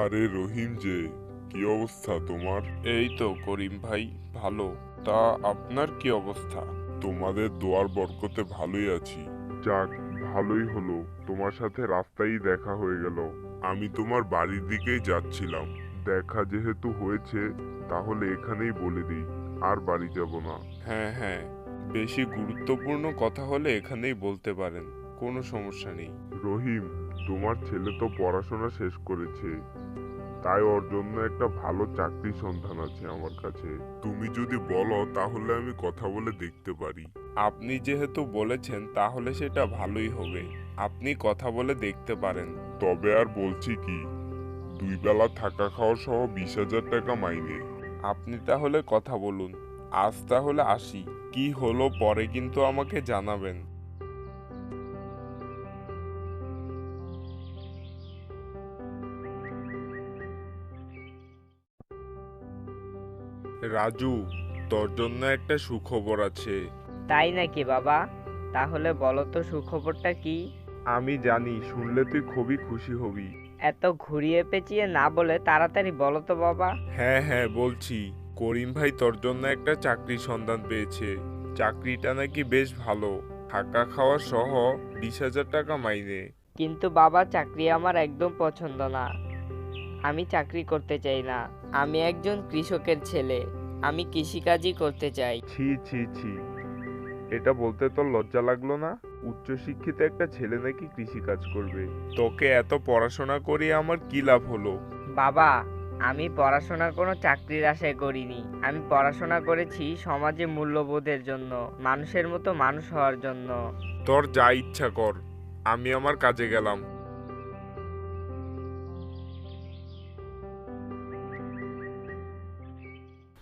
আরে রহিম যে, কি অবস্থা তোমার? এই তো করিম ভাই, ভালো। তা আপনার কি অবস্থা? তোমাদের দোয়ার বরকতে ভালোই আছি। যাক, ভালোই হলো, তোমার সাথে রাস্তায় দেখা হয়ে গেল। আমি তোমার বাড়ির দিকেই যাচ্ছিলাম। দেখা যেহেতু হয়েছে, তাহলে এখানেই বলে দিই, আর বাড়ি যাব না। হ্যাঁ হ্যাঁ, বেশি গুরুত্বপূর্ণ কথা হলে এখানেই বলতে পারেন, কোনো সমস্যা নেই। রহিম, তোমার ছেলে তো পড়াশোনা শেষ করেছে, তাই ওর জন্য একটা ভালো চাকরির সন্ধান আছে আমার কাছে। তুমি যদি বলো তাহলে আমি কথা বলে দেখতে পারি। আপনি যেহেতু বলেছেন তাহলে সেটা ভালোই হবে। আপনি কথা বলে দেখতে পারেন। তবে আর বলছি কি, 2 বেলা থাকা খাওয়া সহ 20,000 টাকা মাইনে। আপনি তাহলে কথা বলুন। আজ তাহলে আসি। কি হলো পরে কিন্তু আমাকে জানাবেন। রাজু, তোর জন্য একটা সুখবর আছে। তাই নাকি বাবা? তাহলে বলো তো সুখবরটা কি? আমি জানি, শুনলে তুই খুবই খুশি হবি। এত ঘুরিয়ে পেঁচিয়ে না বলে তাড়াতাড়ি বলো তো বাবা। হ্যাঁ হ্যাঁ, বলছি। করিম ভাই তোর জন্য একটা চাকরির সন্ধান পেয়েছে। চাকরিটা নাকি বেশ ভালো, থাকা খাওয়া সহ 20,000 টাকা মাইনে। কিন্তু বাবা, চাকরি আমার একদম পছন্দ না। আমি চাকরি করতে চাই না। আমি একজন কৃষকের ছেলে। আমি কৃষিকাজই করতে চাই। ছি ছি ছি, এটা বলতে তোর লজ্জা লাগলো না? উচ্চশিক্ষিত একটা ছেলে নাকি কৃষিকাজ করবে? তোকে এত পড়াশোনা করিয়ে আমার কি লাভ হলো? বাবা, আমি পড়াশোনা কোনো চাকরির আশায় করিনি। আমি পড়াশোনা করেছি সমাজে মূল্যবোধের জন্য, মানুষের মতো মানুষ হওয়ার জন্য। তোর যা ইচ্ছা কর, আমি আমার কাজে গেলাম।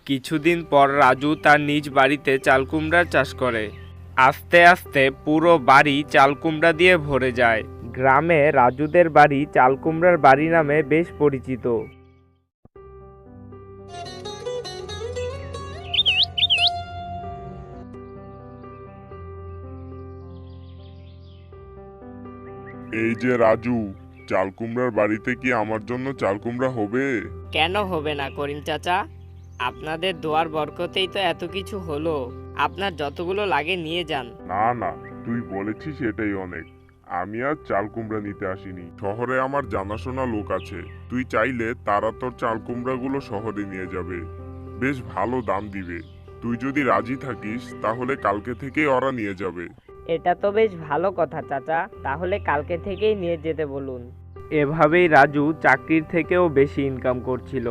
কিছুদিন পর রাজু তার নিজ বাড়িতে চালকুমড়ার চাষ করে। আস্তে আস্তে পুরো বাড়ি চালকুমড়া দিয়ে ভরে যায়। গ্রামে রাজুদের বাড়ি চালকুমড়ার বাড়ি নামে বেশ পরিচিত। এই যে রাজু, চাল কুমড়ার বাড়িতে কি আমার জন্য চাল কুমড়া হবে? কেন হবে না করিম চাচা? আপনাদের দোয়ার বরকতেই তো এত কিছু হলো। আপনার যতগুলো লাগে নিয়ে যান। না না, তুই বলেছিস এটাই অনেক। আমি আর চাল কুমড়া নিতে আসিনি। শহরে আমার জানাশোনা লোক আছে, তুই চাইলে তারা তোর চাল কুমড়াগুলো শহরে নিয়ে যাবে, বেশ ভালো দাম দিবে। তুই যদি রাজি থাকিস তাহলে কালকে থেকেই ওরা নিয়ে যাবে। এটা তো বেশ ভালো কথা চাচা, তাহলে কালকে থেকেই নিয়ে যেতে বলুন। এভাবেই রাজু চাকরির থেকেও বেশি ইনকাম করছিল।